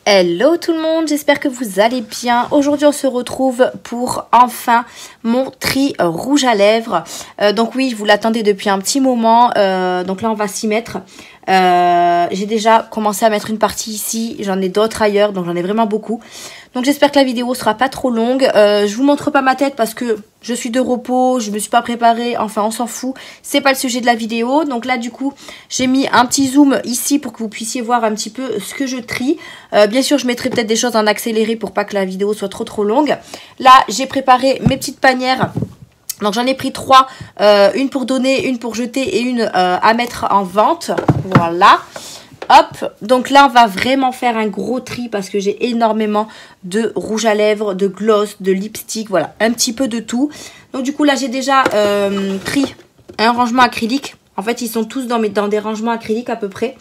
Hello tout le monde, j'espère que vous allez bien. Aujourd'hui on se retrouve pour enfin mon tri rouge à lèvres. Donc oui, vous l'attendez depuis un petit moment, donc là on va s'y mettre. J'ai déjà commencé à mettre une partie ici, j'en ai d'autres ailleurs, donc j'en ai vraiment beaucoup. Donc j'espère que la vidéo sera pas trop longue. Je vous montre pas ma tête parce que je suis de repos, je me suis pas préparée, enfin on s'en fout. C'est pas le sujet de la vidéo. Donc là du coup j'ai mis un petit zoom ici pour que vous puissiez voir un petit peu ce que je trie. Bien sûr je mettrai peut-être des choses en accéléré pour pas que la vidéo soit trop longue. Là j'ai préparé mes petites panières. Donc j'en ai pris 3, une pour donner, une pour jeter et une à mettre en vente. Voilà. Hop, donc là on va vraiment faire un gros tri parce que j'ai énormément de rouge à lèvres, de gloss, de lipstick, voilà, un petit peu de tout. Donc du coup là j'ai déjà pris un rangement acrylique. En fait ils sont tous dans des rangements acryliques à peu près.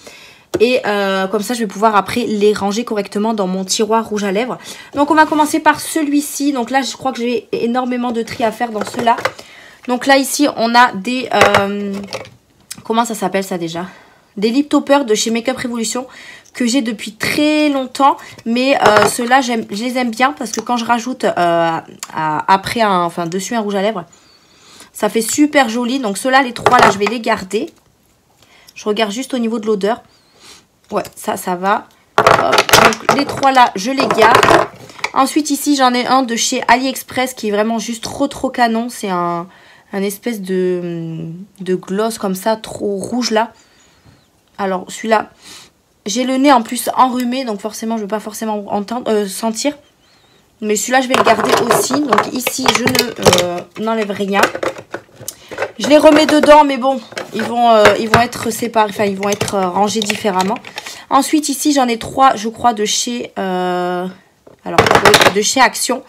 Et comme ça je vais pouvoir après les ranger correctement dans mon tiroir rouge à lèvres. Donc on va commencer par celui-ci. Donc là je crois que j'ai énormément de tri à faire dans ceux-là. Donc là ici on a des... comment ça s'appelle ça déjà ? Des lip toppers de chez Makeup Revolution que j'ai depuis très longtemps. Mais ceux-là, je les aime bien parce que quand je rajoute dessus un rouge à lèvres, ça fait super joli. Donc ceux-là, les 3 là, je vais les garder. Je regarde juste au niveau de l'odeur. Ouais, ça va. Hop. Donc les 3 là, je les garde. Ensuite ici, j'en ai un de chez AliExpress qui est vraiment juste trop canon. C'est un espèce de gloss comme ça, trop rouge là. Alors celui-là, j'ai le nez en plus enrhumé, donc forcément je ne veux pas forcément sentir. Mais celui-là je vais le garder aussi. Donc ici je n'enlève rien. Je les remets dedans, mais bon, ils vont être séparés, enfin ils vont être rangés différemment. Ensuite ici j'en ai 3, je crois, de chez de chez Action.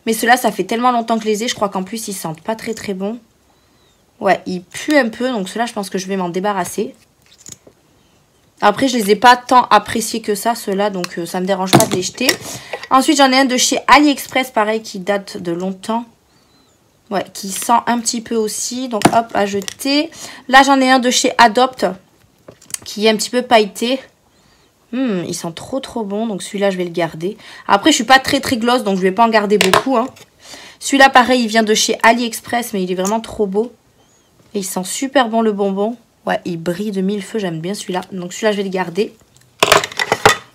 Mais ceux-là ça fait tellement longtemps que je les ai, je crois qu'en plus ils sentent pas très bon. Ouais, ils puent un peu, donc ceux-là je pense que je vais m'en débarrasser. Après, je les ai pas tant appréciés que ça, ceux-là, donc ça me dérange pas de les jeter. Ensuite, j'en ai un de chez AliExpress, pareil, qui date de longtemps. Ouais, qui sent un petit peu aussi, donc hop, à jeter. Là, j'en ai un de chez Adopt, qui est un petit peu pailleté. Ils sont trop bons, donc celui-là, je vais le garder. Après, je suis pas très gloss, donc je vais pas en garder beaucoup. Hein. Celui-là, pareil, il vient de chez AliExpress, mais il est vraiment trop beau. Et il sent super bon le bonbon. Ouais, il brille de mille feux, j'aime bien celui-là. Donc celui-là, je vais le garder.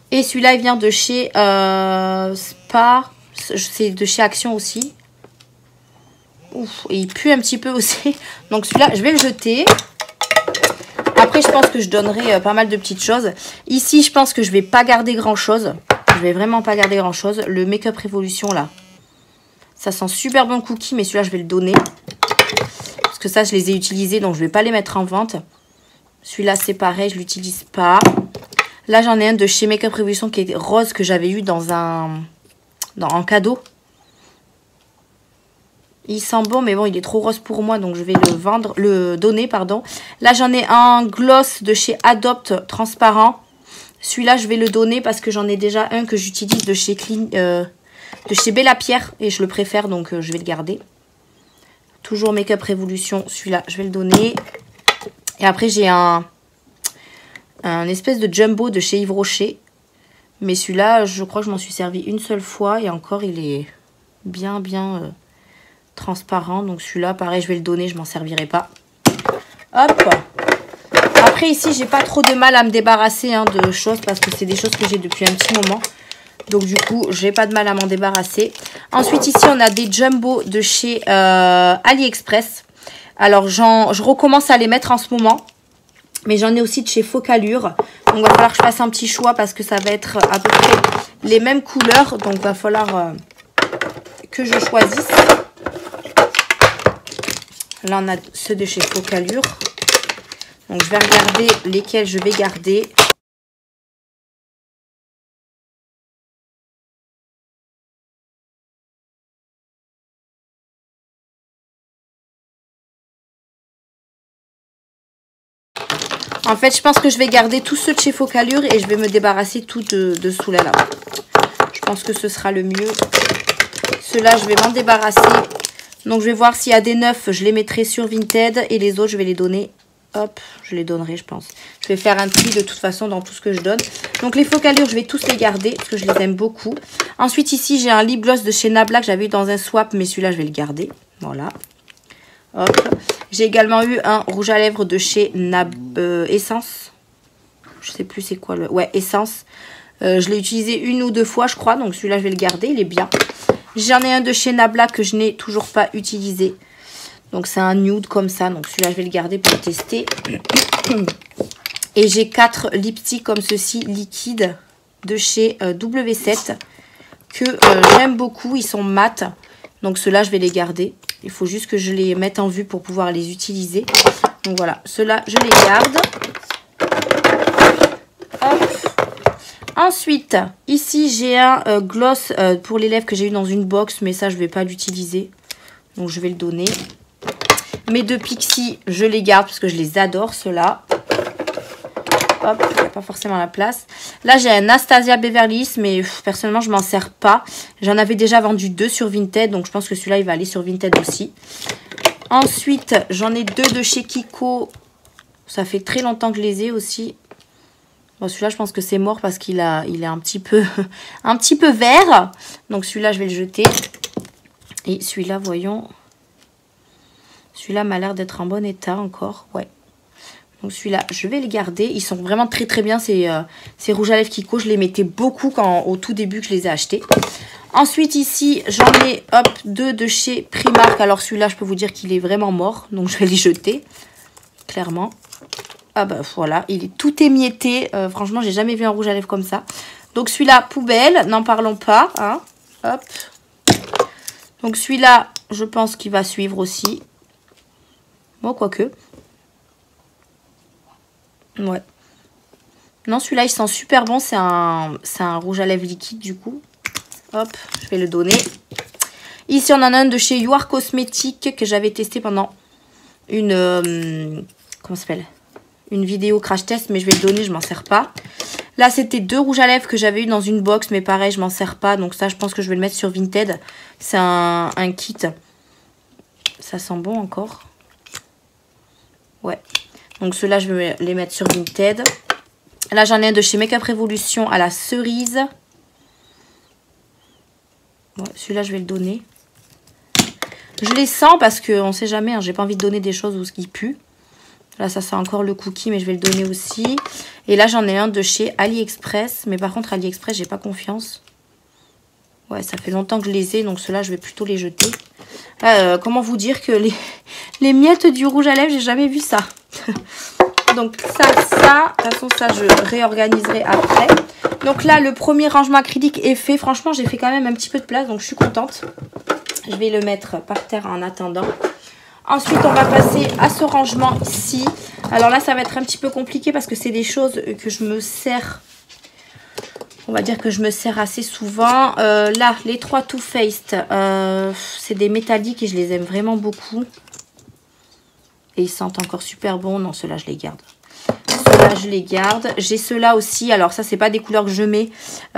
Et celui-là, il vient de chez Spa. C'est de chez Action aussi. Ouf, et il pue un petit peu aussi. Donc celui-là, je vais le jeter. Après, je pense que je donnerai pas mal de petites choses. Ici, je pense que je vais pas garder grand-chose. Je vais vraiment pas garder grand-chose. Le Makeup Revolution, là. Ça sent super bon cookie, mais celui-là, je vais le donner. Parce que ça, je les ai utilisés, donc je vais pas les mettre en vente. Celui-là, c'est pareil, je l'utilise pas. Là, j'en ai un de chez Makeup Revolution qui est rose, que j'avais eu en cadeau. Il sent bon, mais bon, il est trop rose pour moi, donc je vais le donner, pardon. Là, j'en ai un gloss de chez Adopt transparent. Celui-là, je vais le donner parce que j'en ai déjà un que j'utilise de chez Bella Pierre et je le préfère, donc je vais le garder. Toujours Makeup Revolution, celui-là, je vais le donner. Et après, j'ai un espèce de jumbo de chez Yves Rocher. Mais celui-là, je crois que je m'en suis servi une seule fois. Et encore, il est bien transparent. Donc celui-là, pareil, je vais le donner. Je m'en servirai pas. Hop. Après, ici, j'ai pas trop de mal à me débarrasser de choses. Parce que c'est des choses que j'ai depuis un petit moment. Donc du coup, j'ai pas de mal à m'en débarrasser. Ensuite, ici, on a des jumbo de chez AliExpress. Alors, je recommence à les mettre en ce moment. Mais j'en ai aussi de chez Focallure. Donc, il va falloir que je fasse un petit choix parce que ça va être à peu près les mêmes couleurs. Donc, il va falloir que je choisisse. Là, on a ceux de chez Focallure. Donc, je vais regarder lesquels je vais garder. En fait, je pense que je vais garder tous ceux de chez Focallure et je vais me débarrasser tout de ceux-là. Je pense que ce sera le mieux. Ceux-là, je vais m'en débarrasser. Donc, je vais voir s'il y a des neufs, je les mettrai sur Vinted et les autres, je vais les donner Hop, je les donnerai, je pense. Je vais faire un tri de toute façon dans tout ce que je donne. Donc, les focalures, je vais tous les garder parce que je les aime beaucoup. Ensuite, ici, j'ai un lip gloss de chez Nabla que j'avais eu dans un swap, mais celui-là, je vais le garder. Voilà. Hop. J'ai également eu un rouge à lèvres de chez Essence. Je sais plus c'est quoi le... Ouais, Essence. Je l'ai utilisé 1 ou 2 fois, je crois. Donc, celui-là, je vais le garder. Il est bien. J'en ai un de chez Nabla que je n'ai toujours pas utilisé. Donc, c'est un nude comme ça. Donc, celui-là, je vais le garder pour le tester. Et j'ai 4 lipsticks comme ceci, liquides, de chez W7. Que j'aime beaucoup. Ils sont mat. Donc, ceux-là, je vais les garder. Il faut juste que je les mette en vue pour pouvoir les utiliser. Donc, voilà. Ceux-là, je les garde. Hop. Ensuite, ici, j'ai un gloss pour les lèvres que j'ai eu dans une box. Mais ça, je ne vais pas l'utiliser. Donc, je vais le donner. Mes 2 Pixi, je les garde parce que je les adore, ceux-là. Hop, il n'y a pas forcément la place. Là, j'ai un Anastasia Beverly Hills, mais personnellement, je m'en sers pas. J'en avais déjà vendu 2 sur Vinted, donc je pense que celui-là, il va aller sur Vinted aussi. Ensuite, j'en ai 2 de chez Kiko. Ça fait très longtemps que je les ai aussi. Bon, celui-là, je pense que c'est mort parce qu'il est un petit peu vert. Donc, celui-là, je vais le jeter. Et celui-là, voyons... Celui-là m'a l'air d'être en bon état encore. Ouais. Donc celui-là, je vais les garder. Ils sont vraiment très très bien. Ces rouges à lèvres Kiko. Je les mettais beaucoup au tout début que je les ai achetés. Ensuite ici, j'en ai 2 de chez Primark. Alors celui-là, je peux vous dire qu'il est vraiment mort. Donc je vais les jeter. Clairement. Ah bah voilà. Il est tout émietté. Franchement, j'ai jamais vu un rouge à lèvres comme ça. Donc celui-là, poubelle. N'en parlons pas. Hein. Hop. Donc celui-là, je pense qu'il va suivre aussi. Bon, quoique. Ouais. Non, celui-là, il sent super bon. C'est un rouge à lèvres liquide, du coup. Hop, je vais le donner. Ici, on en a un de chez You Are Cosmetics que j'avais testé pendant une... comment ça s'appelle? Une vidéo crash test, mais je vais le donner, je m'en sers pas. Là, c'était 2 rouges à lèvres que j'avais eu dans une box, mais pareil, je m'en sers pas. Donc ça, je pense que je vais le mettre sur Vinted. C'est un kit. Ça sent bon encore. Ouais, donc ceux-là, je vais les mettre sur Vinted. Là, j'en ai un de chez Make Up Revolution à la cerise. Ouais, celui-là, je vais le donner. Je les sens parce qu'on ne sait jamais. Hein, j'ai pas envie de donner des choses où ce qui pue. Là, ça sent encore le cookie, mais je vais le donner aussi. Et là, j'en ai un de chez AliExpress. Mais par contre, AliExpress, j'ai pas confiance. Ouais, ça fait longtemps que je les ai. Donc ceux-là, je vais plutôt les jeter. Comment vous dire que les miettes du rouge à lèvres, j'ai jamais vu ça. Donc ça, de toute façon, ça, je réorganiserai après. Donc là, le premier rangement acrylique est fait. Franchement, j'ai fait quand même un petit peu de place, donc je suis contente. Je vais le mettre par terre en attendant. Ensuite, on va passer à ce rangement ici. Alors là, ça va être un petit peu compliqué parce que c'est des choses que je me sers. On va dire que je me sers assez souvent. Là, les 3 Too Faced, c'est des métalliques et je les aime vraiment beaucoup. Et ils sentent encore super bon. Non, ceux-là, je les garde. Ceux-là, je les garde. J'ai ceux-là aussi. Alors ça, c'est pas des couleurs que je mets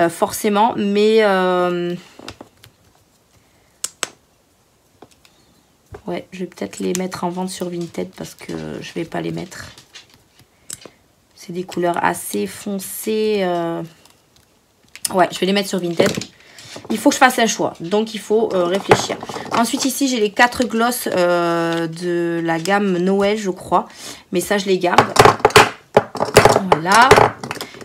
forcément. Mais... ouais, je vais peut-être les mettre en vente sur Vinted parce que je vais pas les mettre. C'est des couleurs assez foncées. Ouais, je vais les mettre sur Vinted. Il faut que je fasse un choix, donc il faut réfléchir. Ensuite, ici, j'ai les 4 gloss de la gamme Noël, je crois. Mais ça, je les garde. Voilà.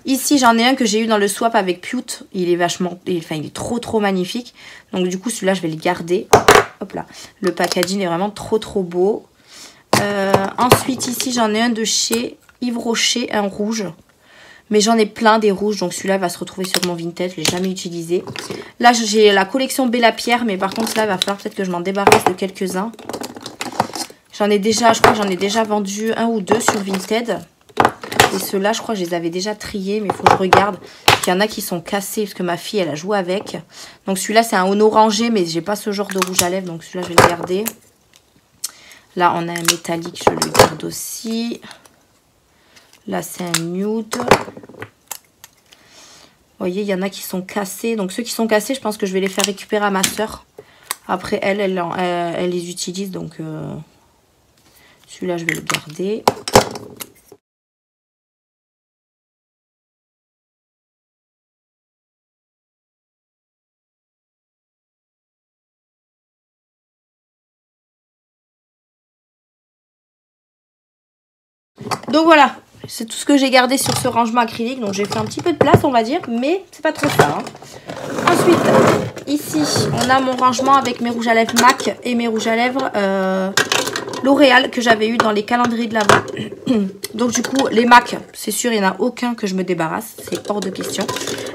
Ici, j'en ai un que j'ai eu dans le swap avec Pute. Il est vachement... Enfin, il est trop magnifique. Donc, du coup, celui-là, je vais le garder. Hop là. Le packaging est vraiment trop beau. Ensuite, ici, j'en ai un de chez Yves Rocher, un rouge. Mais j'en ai plein des rouges, donc celui-là va se retrouver sur mon Vinted. Je ne l'ai jamais utilisé. Là, j'ai la collection Bella Pierre, mais par contre, là, il va falloir peut-être que je m'en débarrasse de quelques-uns. J'en ai déjà, je crois que j'en ai déjà vendu 1 ou 2 sur Vinted. Et ceux-là, je crois que je les avais déjà triés, mais il faut que je regarde. Il y en a qui sont cassés, parce que ma fille, elle a joué avec. Donc celui-là, c'est un orangé, mais j'ai pas ce genre de rouge à lèvres, donc celui-là, je vais le garder. Là, on a un métallique, je le garde aussi. Là, c'est un nude. Vous voyez, il y en a qui sont cassés. Donc, ceux qui sont cassés, je pense que je vais les faire récupérer à ma soeur. Après, elle les utilise. Donc, celui-là, je vais le garder. Donc voilà, c'est tout ce que j'ai gardé sur ce rangement acrylique. Donc j'ai fait un petit peu de place, on va dire, mais c'est pas trop ça. Hein. Ensuite, ici, on a mon rangement avec mes rouges à lèvres MAC et mes rouges à lèvres L'Oréal que j'avais eu dans les calendriers de l'Avent. Donc du coup, les MAC, c'est sûr, il n'y en a aucun que je me débarrasse. C'est hors de question.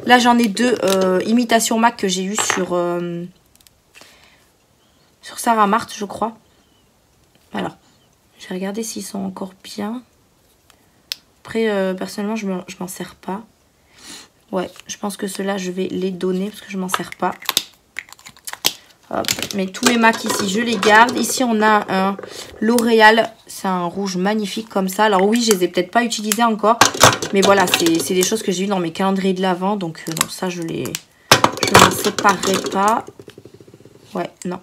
Là, j'en ai deux imitations MAC que j'ai eu sur Sarah Marthe, je crois. Alors, je vais regarder s'ils sont encore bien. Après, personnellement, je m'en sers pas. Ouais, je pense que ceux-là, je vais les donner parce que je m'en sers pas. Hop. Mais tous mes MAC ici, je les garde. Ici, on a un L'Oréal. C'est un rouge magnifique comme ça. Alors oui, je les ai peut-être pas utilisés encore. Mais voilà, c'est des choses que j'ai eu dans mes calendriers de l'Avent. Donc non, ça, je m'en séparerai pas. Ouais, non.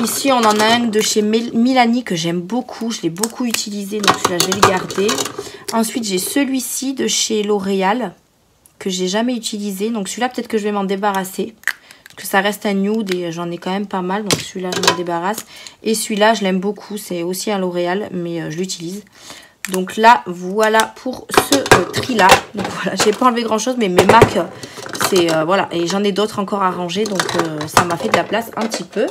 Ici, on en a un de chez Milani que j'aime beaucoup. Je l'ai beaucoup utilisé, donc celui-là, je vais le garder. Ensuite, j'ai celui-ci de chez L'Oréal que j'ai jamais utilisé. Donc celui-là, peut-être que je vais m'en débarrasser. Parce que ça reste un nude et j'en ai quand même pas mal. Donc celui-là, je m'en débarrasse. Et celui-là, je l'aime beaucoup. C'est aussi un L'Oréal, mais je l'utilise. Donc là, voilà pour ce tri-là. Donc voilà, j'ai pas enlevé grand-chose, mais mes MAC, c'est... voilà, et j'en ai d'autres encore à ranger. Donc ça m'a fait de la place un petit peu.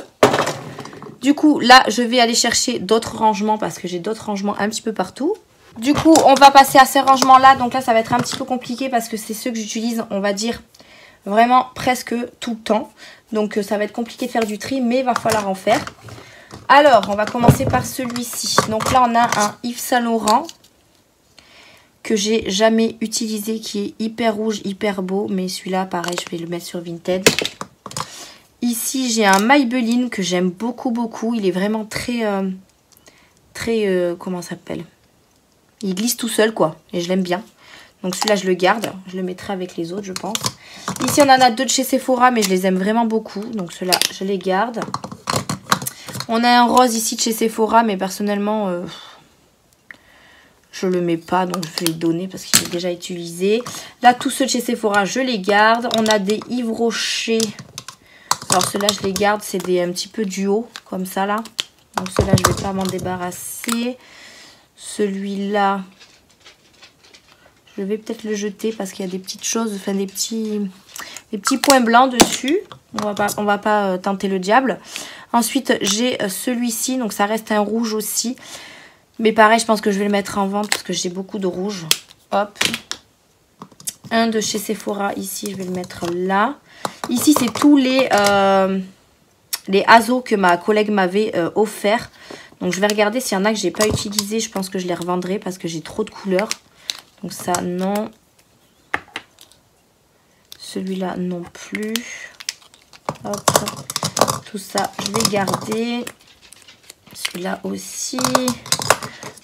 Du coup, là, je vais aller chercher d'autres rangements parce que j'ai d'autres rangements un petit peu partout. Du coup, on va passer à ces rangements-là. Donc là, ça va être un petit peu compliqué parce que c'est ceux que j'utilise, on va dire, vraiment presque tout le temps. Donc ça va être compliqué de faire du tri, mais il va falloir en faire. Alors, on va commencer par celui-ci. Donc là, on a un Yves Saint Laurent que j'ai jamais utilisé, qui est hyper rouge, hyper beau. Mais celui-là, pareil, je vais le mettre sur Vinted. Ici, j'ai un Maybelline que j'aime beaucoup, beaucoup. Il est vraiment très, comment ça s'appelle? Il glisse tout seul, quoi. Et je l'aime bien. Donc celui-là, je le garde. Je le mettrai avec les autres, je pense. Ici, on en a deux de chez Sephora, mais je les aime vraiment beaucoup. Donc ceux-là, je les garde. On a un rose ici de chez Sephora, mais personnellement, je le mets pas. Donc je vais le donner parce qu'il est déjà utilisé. Là, tous ceux de chez Sephora, je les garde. On a des Yves Rocher. Alors ceux-là, je les garde. C'est des un petit peu duo, comme ça, là. Donc ceux-là, je ne vais pas m'en débarrasser. Celui-là, je vais peut-être le jeter parce qu'il y a des petites choses, enfin des petits points blancs dessus. On va pas tenter le diable. Ensuite, j'ai celui-ci. Donc ça reste un rouge aussi. Mais pareil, je pense que je vais le mettre en vente parce que j'ai beaucoup de rouge. Hop. Un de chez Sephora ici, je vais le mettre là. Ici, c'est tous les Azo que ma collègue m'avait offert. Donc, je vais regarder s'il y en a que j'ai pas utilisé. Je pense que je les revendrai parce que j'ai trop de couleurs. Donc, ça, non. Celui-là, non plus. Hop. Tout ça, je vais garder. Celui-là aussi.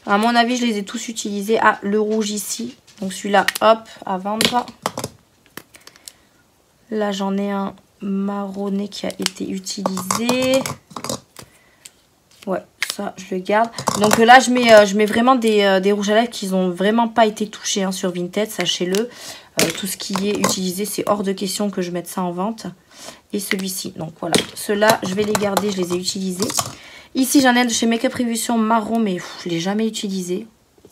À mon avis, je les ai tous utilisés. Ah, le rouge ici. Donc, celui-là, hop, à vendre. Là, j'en ai un marronné qui a été utilisé. Ouais, ça, je le garde. Donc là, je mets vraiment des rouges à lèvres qui n'ont vraiment pas été touchés hein, sur Vinted, sachez-le. Tout ce qui est utilisé, c'est hors de question que je mette ça en vente. Et celui-ci. Donc voilà, ceux-là, je vais les garder, je les ai utilisés. Ici, j'en ai un de chez Make Up Révolution marron, mais je ne l'ai jamais utilisé.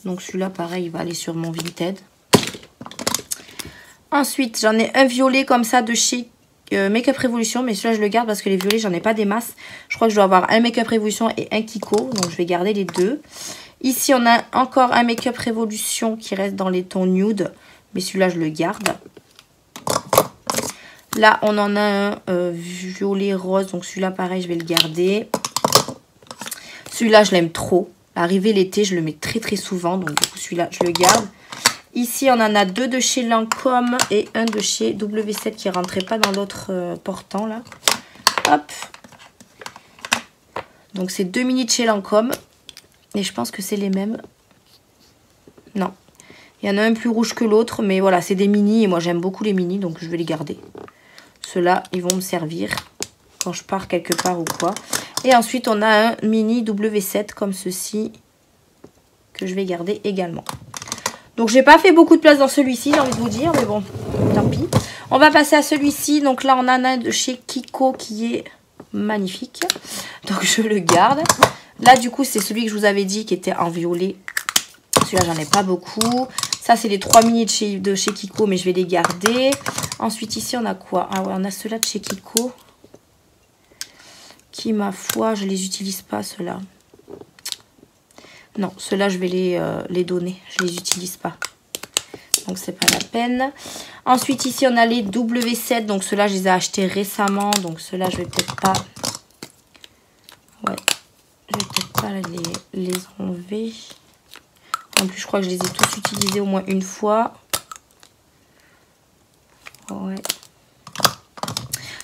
Donc celui-là, pareil, il va aller sur mon Vinted. Ensuite, j'en ai un violet comme ça de chez Make Up Révolution. Mais celui-là, je le garde parce que les violets, j'en ai pas des masses. Je crois que je dois avoir un Make Up Révolution et un Kiko. Donc, je vais garder les deux. Ici, on a encore un Make Up Révolution qui reste dans les tons nude. Mais celui-là, je le garde. Là, on en a un violet rose. Donc, celui-là, pareil, je vais le garder. Celui-là, je l'aime trop. Arrivé l'été, je le mets très, très souvent. Donc, du coup, celui-là, je le garde. Ici, on en a deux de chez Lancôme et un de chez W7 qui ne rentrait pas dans l'autre portant, là. Hop. Donc, c'est deux mini de chez Lancôme. Et je pense que c'est les mêmes. Non. Il y en a un plus rouge que l'autre. Mais voilà, c'est des mini. Et moi, j'aime beaucoup les mini. Donc, je vais les garder. Ceux-là, ils vont me servir quand je pars quelque part ou quoi. Et ensuite, on a un mini W7 comme ceci. Que je vais garder également. Donc, j'ai pas fait beaucoup de place dans celui-ci, j'ai envie de vous dire. Mais bon, tant pis. On va passer à celui-ci. Donc là, on en a un de chez Kiko qui est magnifique. Donc, je le garde. Là, du coup, c'est celui que je vous avais dit qui était en violet. Celui-là, j'en ai pas beaucoup. Ça, c'est les 3 mini de chez Kiko, mais je vais les garder. Ensuite, ici, on a quoi? Ah ouais, on a ceux-là de chez Kiko. Qui, ma foi, je les utilise pas, ceux-là. Non, ceux-là, je vais les donner. Je les utilise pas. Donc, c'est pas la peine. Ensuite, ici, on a les W7. Donc, ceux-là, je les ai achetés récemment. Donc, ceux-là, je vais peut-être pas... Ouais. Je vais peut-être pas les enlever. En plus, je crois que je les ai tous utilisés au moins une fois. Ouais.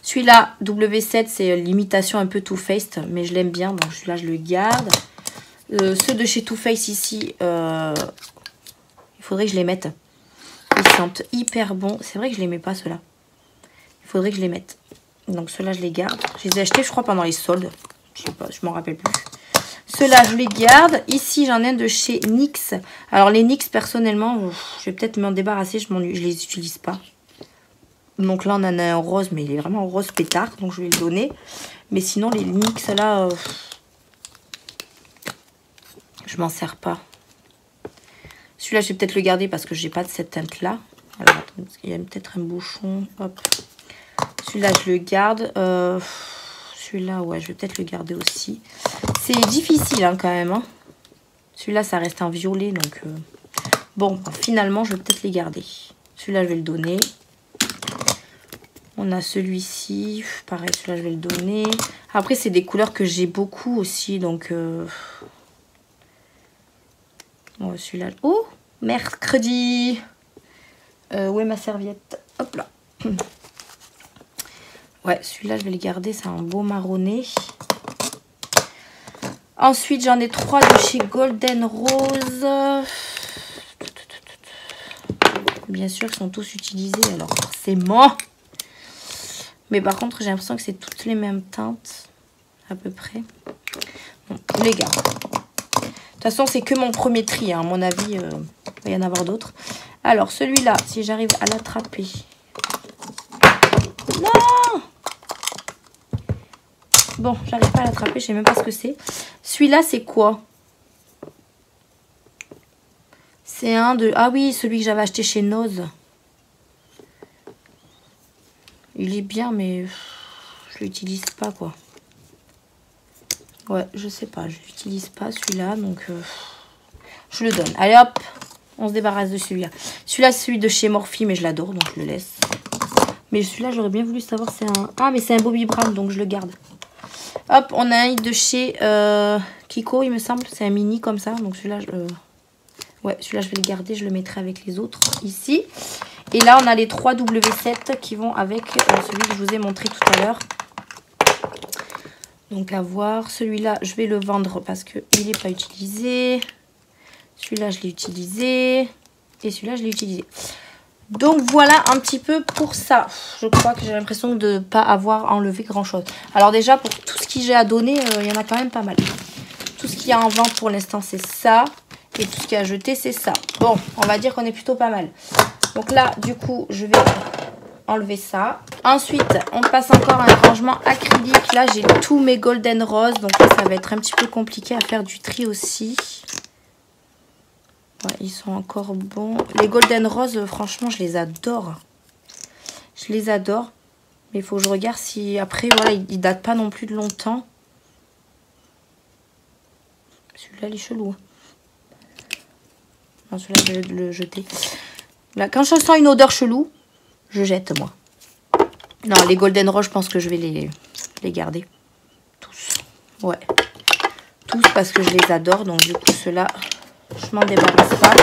Celui-là, W7, c'est l'imitation un peu Too Faced. Mais je l'aime bien. Donc, celui-là, je le garde. Ceux de chez Too Faced ici, il faudrait que je les mette. Ils sentent hyper bon. C'est vrai que je les mets pas, ceux-là. Il faudrait que je les mette. Donc, ceux-là, je les garde. Je les ai achetés, je crois, pendant les soldes. Je sais pas, je m'en rappelle plus. Ceux-là, je les garde. Ici, j'en ai un de chez NYX. Alors, les NYX, personnellement, je vais peut-être m'en débarrasser. Je les utilise pas. Donc là, on en a un rose, mais il est vraiment rose pétard. Donc, je vais le donner. Mais sinon, les NYX, là, je m'en sers pas. Celui-là, je vais peut-être le garder parce que j'ai pas de cette teinte-là. Alors, attendez, parce qu'il y a peut-être un bouchon. Hop. Celui-là, je le garde. Celui-là, ouais, je vais peut-être le garder aussi. C'est difficile, hein, quand même. Hein. Celui-là, ça reste un violet, donc... Bon, finalement, je vais peut-être les garder. Celui-là, je vais le donner. On a celui-ci. Pareil, celui-là, je vais le donner. Après, c'est des couleurs que j'ai beaucoup aussi, donc... Bon, celui-là... Oh, mercredi. Où est ma serviette? Hop là. Ouais, celui-là, je vais le garder. C'est un beau marronné. Ensuite, j'en ai 3 de chez Golden Rose. Bien sûr, ils sont tous utilisés. Alors, forcément. Mais par contre, j'ai l'impression que c'est toutes les mêmes teintes. À peu près. Bon, je les garde. De toute façon, c'est que mon premier tri. Hein. À mon avis, il va y en avoir d'autres. Alors, celui-là, si j'arrive à l'attraper. Non! Bon, j'arrive pas à l'attraper. Je sais même pas ce que c'est. Celui-là, c'est quoi? C'est un de... Ah oui, celui que j'avais acheté chez Nose. Il est bien, mais je l'utilise pas, quoi. Ouais, je sais pas. Je l'utilise pas, celui-là. Donc, je le donne. Allez, hop. On se débarrasse de celui-là. Celui-là, c'est celui de chez Morphe, mais je l'adore, donc je le laisse. Mais celui-là, j'aurais bien voulu savoir c'est un... Ah, mais c'est un Bobbi Brown, donc je le garde. Hop, on a un de chez Kiko, il me semble. C'est un mini comme ça. Donc celui-là, ouais, celui-là, je vais le garder. Je le mettrai avec les autres ici. Et là, on a les 3 W7 qui vont avec celui que je vous ai montré tout à l'heure. Donc, à voir. Celui-là, je vais le vendre parce qu'il n'est pas utilisé. Celui-là, je l'ai utilisé. Et celui-là, je l'ai utilisé. Donc, voilà un petit peu pour ça. Je crois que j'ai l'impression de ne pas avoir enlevé grand-chose. Alors, déjà, pour tout ce que j'ai à donner, il y en a quand même pas mal. Tout ce qu'il y a en vente pour l'instant, c'est ça. Et tout ce qu'il y a à jeter, c'est ça. Bon, on va dire qu'on est plutôt pas mal. Donc là, du coup, je vais enlever ça. Ensuite, on passe encore à un rangement acrylique. Là, j'ai tous mes Golden Rose. Donc là, ça va être un petit peu compliqué à faire du tri aussi. Ouais, ils sont encore bons. Les Golden Rose, franchement, je les adore. Je les adore. Mais il faut que je regarde si... Après, voilà, ils datent pas non plus de longtemps. Celui-là, il est chelou. Non, celui-là, je vais le jeter. Là, quand je sens une odeur chelou, je jette, moi. Non, les Golden Rose, je pense que je vais les garder. Tous. Ouais. Tous parce que je les adore. Donc, du coup, ceux-là, je m'en débarrasse pas.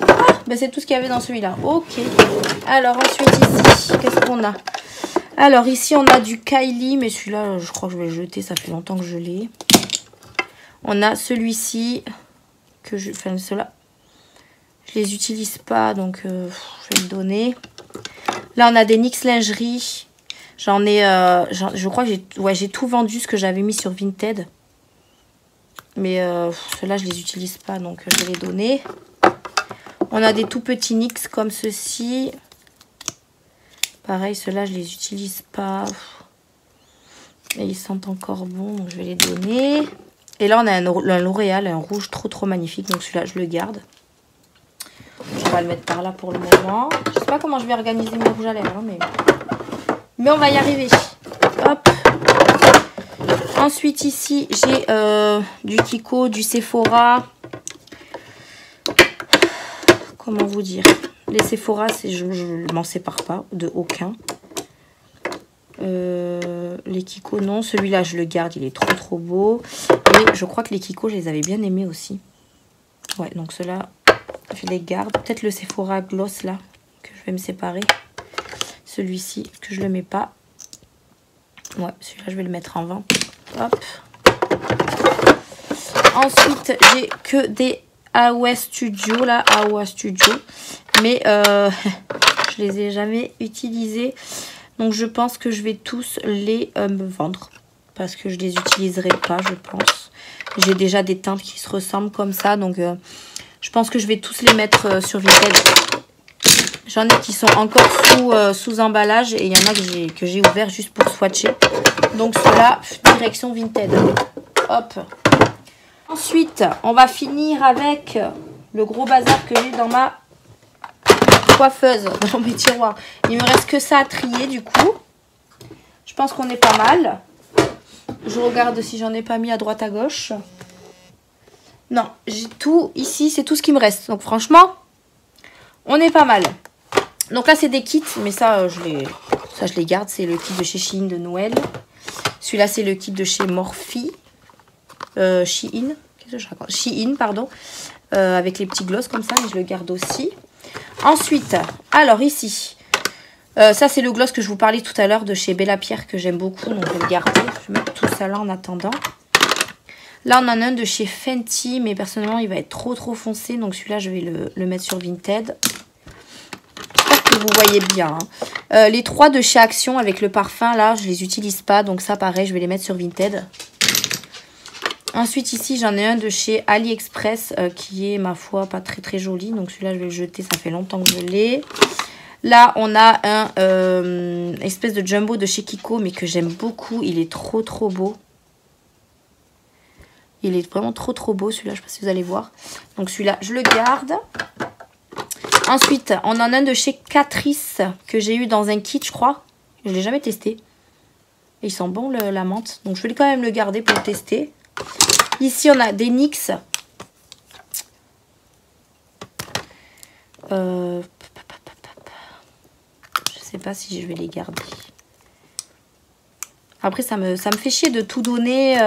Ah, ben c'est tout ce qu'il y avait dans celui-là. Ok. Alors, ensuite, ici, qu'est-ce qu'on a? Alors, ici, on a du Kylie. Mais celui-là, je crois que je vais le jeter. Ça fait longtemps que je l'ai. On a celui-ci. Enfin, ceux-là. Je les utilise pas, donc je vais le donner. Là, on a des NYX lingerie. J'en ai, je crois que j'ai tout vendu ce que j'avais mis sur Vinted. Mais ceux-là, je les utilise pas, donc je vais les donner. On a des tout petits NYX comme ceci. Pareil, ceux-là, je les utilise pas. Et ils sentent encore bon, donc je vais les donner. Et là, on a un L'Oréal, un rouge trop magnifique. Donc celui-là, je le garde. On va le mettre par là pour le moment. Je sais pas comment je vais organiser mes rouges à lèvres, hein, mais on va y arriver. Hop. Ensuite, ici, j'ai du Kiko, du Sephora. Comment vous dire? Les Sephora, je ne m'en sépare pas de aucun. Les Kiko, non. Celui-là, je le garde. Il est trop beau. Et je crois que les Kiko, je les avais bien aimés aussi. Ouais, donc ceux-là, je les garde. Peut-être le Sephora Gloss, là, que je vais me séparer. Celui-ci, que je le mets pas. Ouais, celui-là, je vais le mettre en vente. Hop. Ensuite, j'ai que des AOA Studio, là, AOA Studio. Mais je les ai jamais utilisés. Donc, je pense que je vais tous les me vendre. Parce que je les utiliserai pas, je pense. J'ai déjà des teintes qui se ressemblent comme ça. Donc, je pense que je vais tous les mettre sur Vinted. J'en ai qui sont encore sous emballage. Et il y en a que j'ai ouvert juste pour swatcher. Donc, ceux-là, direction Vinted. Hop. Ensuite, on va finir avec le gros bazar que j'ai dans ma coiffeuse, dans mes tiroirs. Il me reste que ça à trier du coup. Je pense qu'on est pas mal. Je regarde si j'en ai pas mis à droite à gauche. Non, j'ai tout ici, c'est tout ce qui me reste. Donc franchement, on est pas mal. Donc là, c'est des kits, mais ça, je les garde. C'est le kit de chez Shein de Noël. Celui-là, c'est le kit de chez Morphe. Shein. Qu'est-ce que je raconte? Shein, pardon. Avec les petits gloss comme ça, mais je le garde aussi. Ensuite, alors ici, ça c'est le gloss que je vous parlais tout à l'heure de chez Bella Pierre que j'aime beaucoup, donc je vais le garder. Je vais mettre tout ça là en attendant. Là on en a un de chez Fenty, mais personnellement il va être trop foncé, donc celui-là je vais le mettre sur Vinted. J'espère que vous voyez bien. Hein. Les trois de chez Action avec le parfum là, je les utilise pas, donc ça pareil je vais les mettre sur Vinted. Ensuite, ici, j'en ai un de chez AliExpress qui est, ma foi, pas très joli. Donc, celui-là, je vais le jeter. Ça fait longtemps que je l'ai. Là, on a un espèce de jumbo de chez Kiko, mais que j'aime beaucoup. Il est trop beau. Il est vraiment trop beau, celui-là. Je ne sais pas si vous allez voir. Donc, celui-là, je le garde. Ensuite, on en a un de chez Catrice que j'ai eu dans un kit, je crois. Je ne l'ai jamais testé. Et il sent bon, la menthe. Donc, je vais quand même le garder pour le tester. Ici, on a des NYX. Je sais pas si je vais les garder. Après, ça me fait chier de tout donner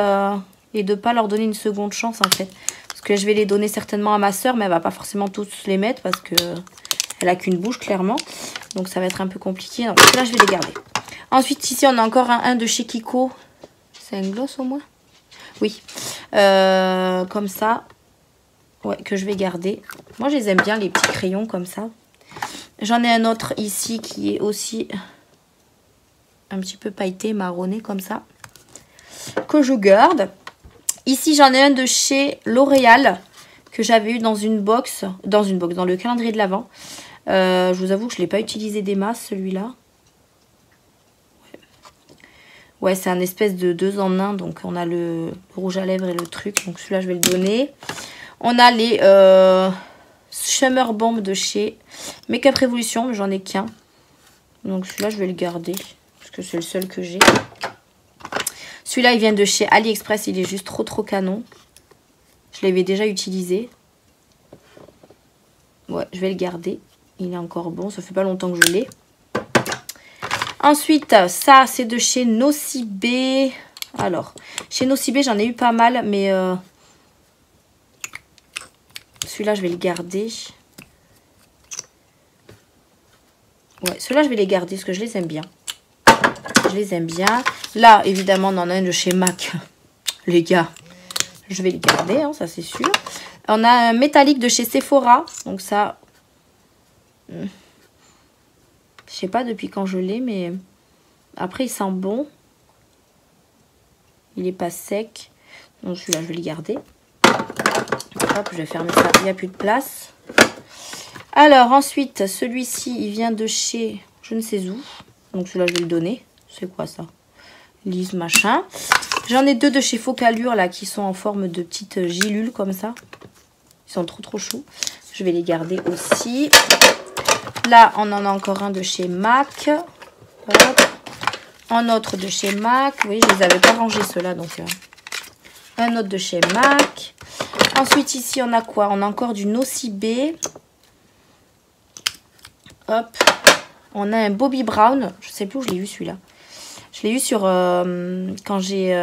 et de pas leur donner une seconde chance, en fait. Parce que je vais les donner certainement à ma soeur, mais elle va pas forcément tous les mettre parce que elle a qu'une bouche, clairement. Donc, ça va être un peu compliqué. Donc, là, je vais les garder. Ensuite, ici, on a encore un de chez Kiko. C'est un gloss, au moins? Oui, comme ça, ouais, que je vais garder. Moi, je les aime bien, les petits crayons comme ça. J'en ai un autre ici qui est aussi un petit peu pailleté, marronné comme ça, que je garde. Ici, j'en ai un de chez L'Oréal que j'avais eu dans une box, dans le calendrier de l'Avent. Je vous avoue que je ne l'ai pas utilisé des masses, celui-là. Ouais, c'est un espèce de 2 en 1. Donc, on a le rouge à lèvres et le truc. Donc, celui-là, je vais le donner. On a les Summer Bomb de chez Makeup Revolution. Mais j'en ai qu'un. Donc, celui-là, je vais le garder. Parce que c'est le seul que j'ai. Celui-là, il vient de chez AliExpress. Il est juste trop canon. Je l'avais déjà utilisé. Ouais, je vais le garder. Il est encore bon. Ça fait pas longtemps que je l'ai. Ensuite, ça, c'est de chez Nocibé. Alors, chez Nocibé, j'en ai eu pas mal, mais celui-là, je vais le garder. Ouais, ceux-là, je vais les garder parce que je les aime bien. Je les aime bien. Là, évidemment, on en a un de chez MAC. Les gars, je vais le garder, hein, ça c'est sûr. On a un métallique de chez Sephora. Donc ça... Je sais pas depuis quand je l'ai, mais après il sent bon. Il est pas sec. Donc celui-là, je vais le garder. Hop, je vais fermer ça. Il n'y a plus de place. Alors ensuite, celui-ci, il vient de chez je ne sais où. Donc celui-là, je vais le donner. C'est quoi ça? Lise machin. J'en ai deux de chez Focalure là qui sont en forme de petites gilules comme ça. Ils sont trop choux. Je vais les garder aussi. Là, on en a encore un de chez MAC. Hop. Un autre de chez MAC. Oui, je les avais pas rangés ceux-là. Donc, un autre de chez MAC. Ensuite, ici, on a quoi? On a encore du Nocibé. Hop. On a un Bobbi Brown. Je sais plus où je l'ai eu celui-là. Je l'ai eu sur... quand j'ai...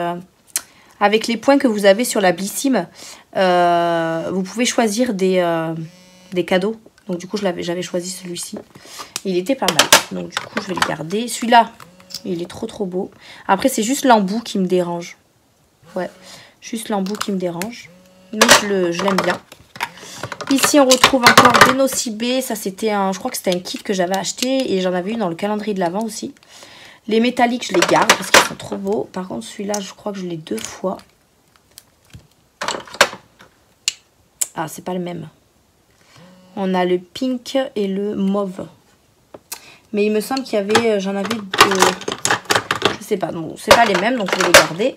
avec les points que vous avez sur la Blissim, vous pouvez choisir des cadeaux. Donc du coup, j'avais choisi celui-ci. Il était pas mal. Donc du coup, je vais le garder. Celui-là, il est trop beau. Après, c'est juste l'embout qui me dérange. Ouais, juste l'embout qui me dérange. Mais je l'aime bien. Ici, on retrouve encore des Nocibé. Ça, c'était un... Je crois que c'était un kit que j'avais acheté. Et j'en avais eu dans le calendrier de l'Avent aussi. Les métalliques, je les garde parce qu'ils sont trop beaux. Par contre, celui-là, je crois que je l'ai 2 fois. Ah, c'est pas le même. On a le pink et le mauve. Mais il me semble qu'il y avait... J'en avais 2. Je sais pas. Donc, c'est pas les mêmes, donc je vais les garder.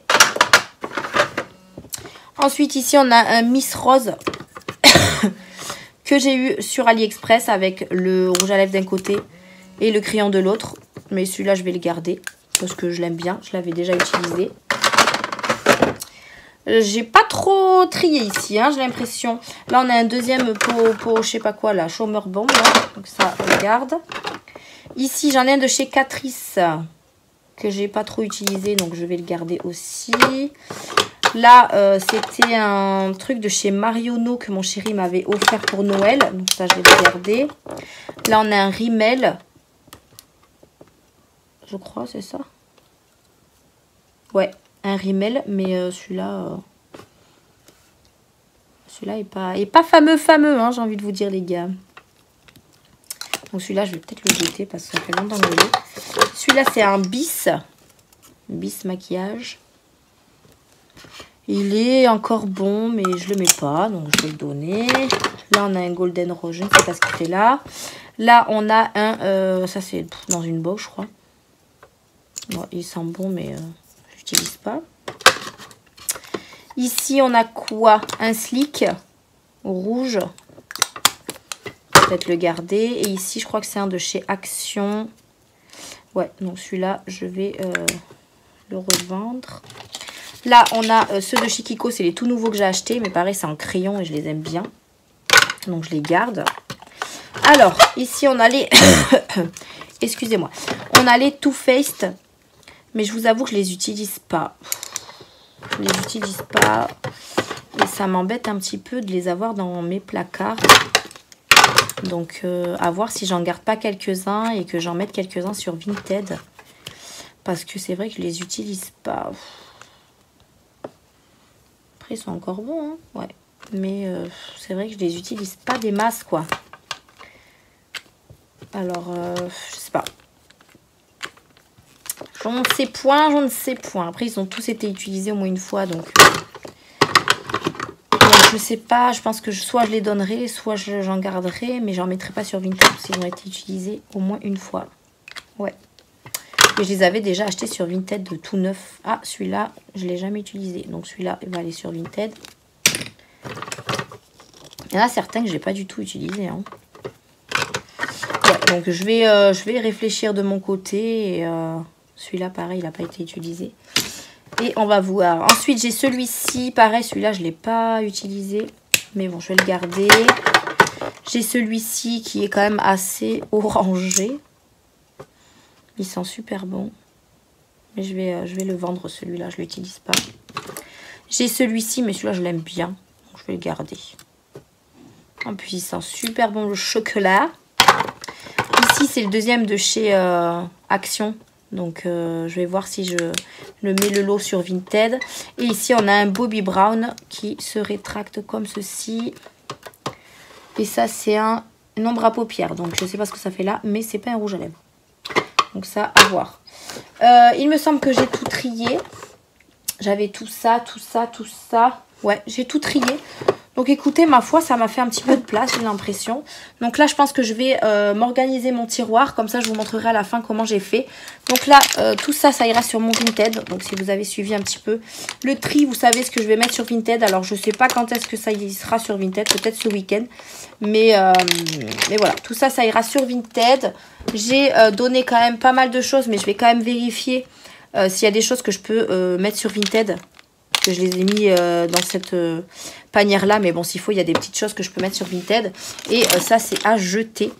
Ensuite, ici, on a un Miss Rose que j'ai eu sur AliExpress avec le rouge à lèvres d'un côté et le crayon de l'autre. Mais celui-là, je vais le garder parce que je l'aime bien. Je l'avais déjà utilisé. J'ai pas trop trié ici, hein, j'ai l'impression. Là, on a un deuxième pot, je sais pas quoi, là, chômeur bombe. Donc ça, on garde. Ici, j'en ai un de chez Catrice que j'ai pas trop utilisé. Donc, je vais le garder aussi. Là, c'était un truc de chez Marionneau que mon chéri m'avait offert pour Noël. Donc ça, je vais le garder. Là, on a un Rimmel. Je crois, c'est ça. Ouais, un Rimmel, mais celui-là est pas fameux, hein, j'ai envie de vous dire, les gars. Donc celui-là, je vais peut-être le jeter parce que ça fait longtemps que je l'ai. Celui-là, c'est un Bis maquillage. Il est encore bon, mais je le mets pas, donc je vais le donner. Là, on a un Golden Rose, je ne sais pas ce qu'il fait là. Là, on a un... ça, c'est dans une box, je crois. Bon, il sent bon, mais je n'utilise pas. Ici, on a quoi? Un Slick rouge. Peut-être le garder. Et ici, je crois que c'est un de chez Action. Ouais, donc celui-là, je vais le revendre. Là, on a ceux de chez Kiko. C'est les tout nouveaux que j'ai achetés. Mais pareil, c'est en crayon et je les aime bien. Donc, je les garde. Alors, ici, on a les... Excusez-moi. On a les Too Faced. Mais je vous avoue que je les utilise pas. Je les utilise pas. Et ça m'embête un petit peu de les avoir dans mes placards. Donc, à voir si j'en garde pas quelques-uns et que j'en mette quelques-uns sur Vinted. Parce que c'est vrai que je les utilise pas. Après, ils sont encore bons, hein. Ouais. Mais c'est vrai que je les utilise pas des masses, quoi. Alors, je sais pas. Je ne sais point. Après, ils ont tous été utilisés au moins une fois, donc je sais pas. Je pense que soit je les donnerai, soit j'en garderai, mais j'en mettrai pas sur Vinted parce qu'ils ont été utilisés au moins une fois. Ouais. Et je les avais déjà achetés sur Vinted de tout neuf. Ah, celui-là, je l'ai jamais utilisé. Donc celui-là, il va aller sur Vinted. Il y en a certains que je n'ai pas du tout utilisés, hein. Ouais, donc je vais réfléchir de mon côté. Et celui-là, pareil, il n'a pas été utilisé. Et on va voir. Ensuite, j'ai celui-ci. Pareil, celui-là, je ne l'ai pas utilisé. Mais bon, je vais le garder. J'ai celui-ci qui est quand même assez orangé. Il sent super bon. Mais je vais le vendre, celui-là. Je ne l'utilise pas. J'ai celui-ci, mais celui-là, je l'aime bien. Donc, je vais le garder. En plus, il sent super bon le chocolat. Ici, c'est le deuxième de chez Action. Donc, je vais voir si je le mets le lot sur Vinted. Et ici, on a un Bobbi Brown qui se rétracte comme ceci. Et ça, c'est un ombre à paupières. Donc, je ne sais pas ce que ça fait là, mais c'est pas un rouge à lèvres. Donc, ça, à voir. Il me semble que j'ai tout trié. J'avais tout ça, tout ça, tout ça. Ouais, j'ai tout trié. Donc écoutez, ma foi, ça m'a fait un petit peu de place, j'ai l'impression. Donc là, je pense que je vais m'organiser mon tiroir. Comme ça, je vous montrerai à la fin comment j'ai fait. Donc là, tout ça, ça ira sur mon Vinted. Donc si vous avez suivi un petit peu le tri, vous savez ce que je vais mettre sur Vinted. Alors je ne sais pas quand est-ce que ça y sera sur Vinted, peut-être ce week-end. Mais voilà, tout ça, ça ira sur Vinted. J'ai donné quand même pas mal de choses, mais je vais quand même vérifier s'il y a des choses que je peux mettre sur Vinted. Que je les ai mis dans cette panière là, mais bon, s'il faut, il y a des petites choses que je peux mettre sur Vinted. Et ça, c'est à jeter.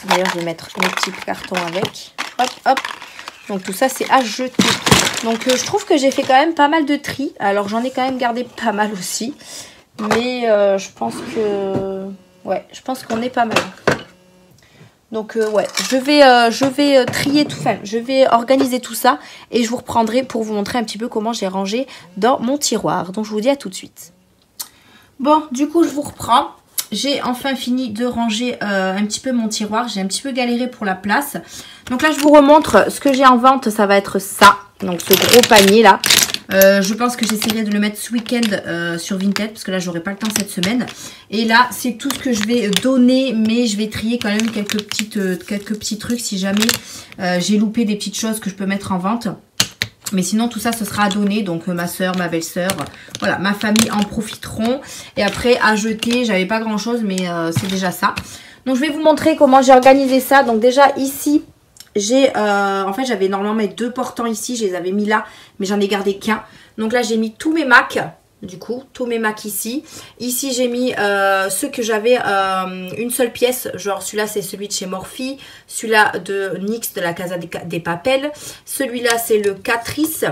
D'ailleurs, je vais mettre mes petits cartons avec. Hop, hop. Donc tout ça, c'est à jeter. Donc je trouve que j'ai fait quand même pas mal de tri. Alors j'en ai quand même gardé pas mal aussi, mais je pense que ouais, je pense qu'on est pas mal. Donc ouais, je vais trier tout, enfin, je vais organiser tout ça et je vous reprendrai pour vous montrer un petit peu comment j'ai rangé dans mon tiroir. Donc je vous dis à tout de suite. Bon, du coup je vous reprends. J'ai enfin fini de ranger un petit peu mon tiroir. J'ai un petit peu galéré pour la place. Donc là je vous remontre ce que j'ai en vente. Ça va être ça, donc ce gros panier là. Je pense que j'essaierai de le mettre ce week-end sur Vinted parce que là j'aurai pas le temps cette semaine. Et là c'est tout ce que je vais donner, mais je vais trier quand même quelques petits trucs si jamais j'ai loupé des petites choses que je peux mettre en vente. Mais sinon tout ça ce sera à donner, donc ma soeur, ma belle-soeur, voilà, ma famille en profiteront. Et après à jeter, j'avais pas grand chose mais c'est déjà ça. Donc je vais vous montrer comment j'ai organisé ça. Donc déjà ici j'ai, en fait j'avais normalement mes 2 portants ici, je les avais mis là, mais j'en ai gardé qu'un. Donc là j'ai mis tous mes Macs, du coup, tous mes Macs ici. Ici j'ai mis ceux que j'avais une seule pièce, genre celui-là c'est celui de chez Morphe, celui-là de NYX de la Casa des Papel, celui-là c'est le Catrice.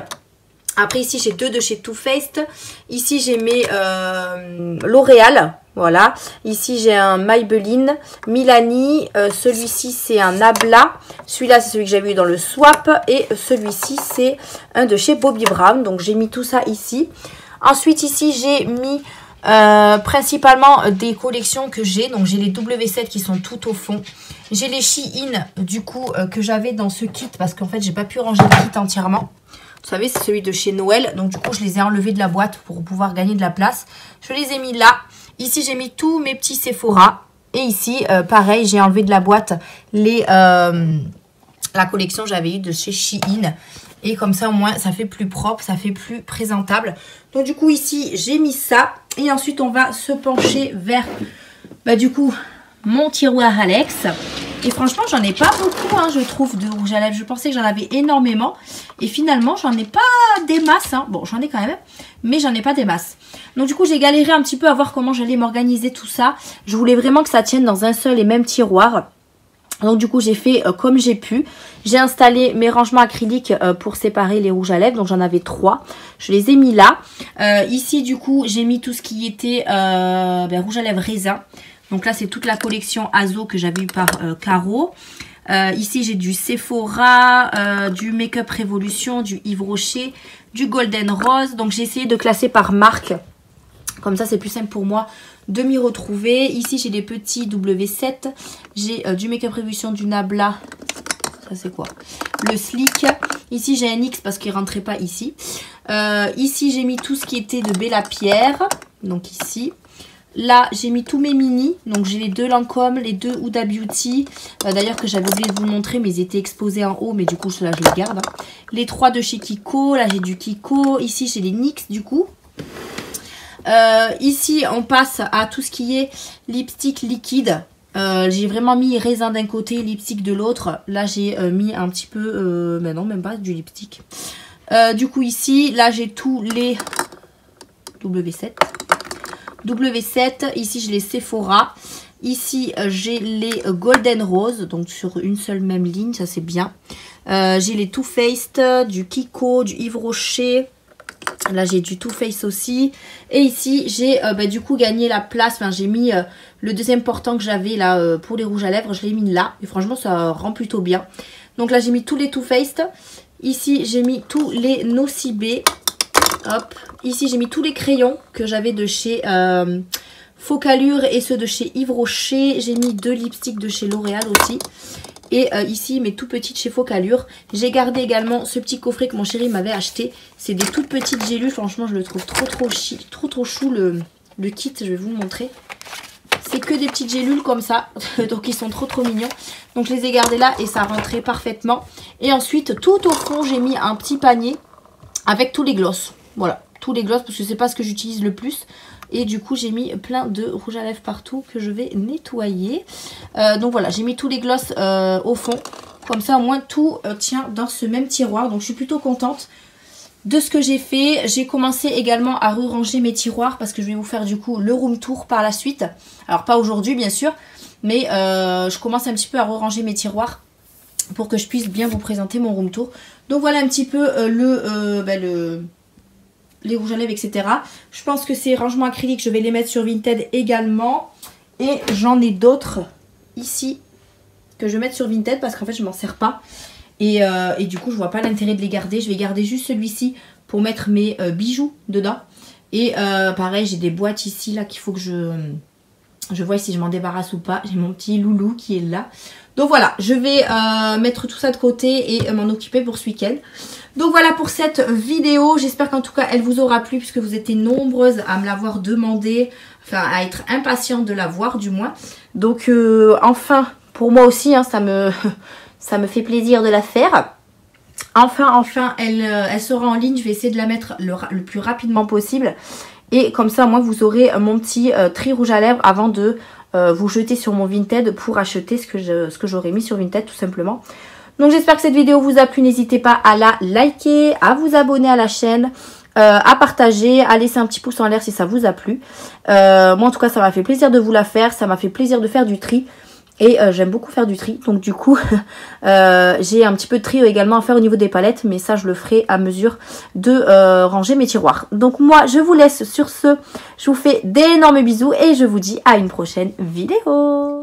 Après ici j'ai 2 de chez Too Faced, ici j'ai mes L'Oréal. Voilà, ici j'ai un Maybelline, Milani, celui-ci c'est un Nabla, celui-là c'est celui que j'avais eu dans le swap et celui-ci c'est un de chez Bobbi Brown, donc j'ai mis tout ça ici. Ensuite ici j'ai mis principalement des collections que j'ai, donc j'ai les W7 qui sont tout au fond. J'ai les Shein du coup que j'avais dans ce kit parce qu'en fait j'ai pas pu ranger le kit entièrement. Vous savez c'est celui de chez Noël, donc du coup je les ai enlevés de la boîte pour pouvoir gagner de la place. Je les ai mis là. Ici, j'ai mis tous mes petits Sephora. Et ici, pareil, j'ai enlevé de la boîte la collection que j'avais eue de chez Shein. Et comme ça, au moins, ça fait plus propre, ça fait plus présentable. Donc, du coup, ici, j'ai mis ça. Et ensuite, on va se pencher vers, du coup, mon tiroir Alex. Et franchement, j'en ai pas beaucoup, hein, je trouve, de rouge à lèvres. Je pensais que j'en avais énormément. Et finalement, j'en ai pas des masses. Hein. Bon, j'en ai quand même, mais j'en ai pas des masses. Donc, du coup, j'ai galéré un petit peu à voir comment j'allais m'organiser tout ça. Je voulais vraiment que ça tienne dans un seul et même tiroir. Donc, du coup, j'ai fait comme j'ai pu. J'ai installé mes rangements acryliques pour séparer les rouges à lèvres. Donc, j'en avais 3. Je les ai mis là. Ici, du coup, j'ai mis tout ce qui était rouge à lèvres raisin. Donc là, c'est toute la collection Azo que j'avais eu par Caro. Ici, j'ai du Sephora, du Make Up Révolution, du Yves Rocher, du Golden Rose. Donc, j'ai essayé de classer par marque. Comme ça, c'est plus simple pour moi de m'y retrouver. Ici, j'ai des petits W7. J'ai du Make Up Révolution, du Nabla. Ça, c'est quoi? Le Slick. Ici, j'ai un X parce qu'il ne rentrait pas ici. Ici, j'ai mis tout ce qui était de Bella Pierre. Donc, ici. Là, j'ai mis tous mes mini. Donc, j'ai les 2 Lancôme, les 2 Huda Beauty. D'ailleurs, que j'avais oublié de vous montrer, mais ils étaient exposés en haut. Mais du coup, ceux-là, je les garde. Hein. Les 3 de chez Kiko. Là, j'ai du Kiko. Ici, j'ai les NYX, du coup. Ici, on passe à tout ce qui est lipstick liquide. J'ai vraiment mis raisin d'un côté, lipstick de l'autre. Là, j'ai mis un petit peu... mais non, même pas du lipstick. Du coup, ici, là, j'ai tous les W7. W7, ici j'ai les Sephora, ici j'ai les Golden Rose, donc sur une seule même ligne, ça c'est bien. J'ai les Too Faced, du Kiko, du Yves Rocher, là j'ai du Too Faced aussi. Et ici j'ai du coup gagné la place, enfin, j'ai mis le deuxième portant que j'avais là pour les rouges à lèvres, je l'ai mis là, et franchement ça rend plutôt bien. Donc là j'ai mis tous les Too Faced, ici j'ai mis tous les Nocibé. Hop, ici j'ai mis tous les crayons que j'avais de chez Focalure et ceux de chez Yves Rocher. J'ai mis 2 lipsticks de chez L'Oréal aussi. Et ici mes tout petites chez Focalure. J'ai gardé également ce petit coffret que mon chéri m'avait acheté. C'est des toutes petites gélules, franchement je le trouve trop chou le kit, je vais vous montrer. C'est que des petites gélules comme ça, donc ils sont trop mignons. Donc je les ai gardés là et ça rentrait parfaitement. Et ensuite, tout au fond, j'ai mis un petit panier avec tous les glosses. Voilà, tous les glosses parce que c'est pas ce que j'utilise le plus. Et du coup, j'ai mis plein de rouge à lèvres partout que je vais nettoyer. Donc voilà, j'ai mis tous les glosses au fond. Comme ça, au moins, tout tient dans ce même tiroir. Donc je suis plutôt contente de ce que j'ai fait. J'ai commencé également à ranger mes tiroirs parce que je vais vous faire du coup le room tour par la suite. Alors pas aujourd'hui bien sûr, mais je commence un petit peu à ranger mes tiroirs pour que je puisse bien vous présenter mon room tour. Donc voilà un petit peu les rouges à lèvres, etc. Je pense que ces rangements acryliques, je vais les mettre sur Vinted également. Et j'en ai d'autres ici que je vais mettre sur Vinted parce qu'en fait je m'en sers pas. Et du coup je vois pas l'intérêt de les garder. Je vais garder juste celui-ci pour mettre mes bijoux dedans. Et pareil, j'ai des boîtes ici là qu'il faut que je vois si je m'en débarrasse ou pas. J'ai mon petit loulou qui est là. Donc voilà, je vais mettre tout ça de côté et m'en occuper pour ce week-end. Donc voilà pour cette vidéo. J'espère qu'en tout cas elle vous aura plu puisque vous étiez nombreuses à me l'avoir demandé. Enfin à être impatiente de la voir du moins. Donc enfin pour moi aussi hein, ça me fait plaisir de la faire. Enfin elle sera en ligne. Je vais essayer de la mettre le plus rapidement possible. Et comme ça moi vous aurez mon petit tri rouge à lèvres avant de vous jeter sur mon Vinted pour acheter ce que j'aurais mis sur Vinted tout simplement. Donc j'espère que cette vidéo vous a plu. N'hésitez pas à la liker, à vous abonner à la chaîne, à partager, à laisser un petit pouce en l'air si ça vous a plu. Moi en tout cas ça m'a fait plaisir de vous la faire. Ça m'a fait plaisir de faire du tri. Et j'aime beaucoup faire du tri. Donc du coup j'ai un petit peu de tri également à faire au niveau des palettes. Mais ça je le ferai à mesure de ranger mes tiroirs. Donc moi je vous laisse sur ce. Je vous fais d'énormes bisous et je vous dis à une prochaine vidéo.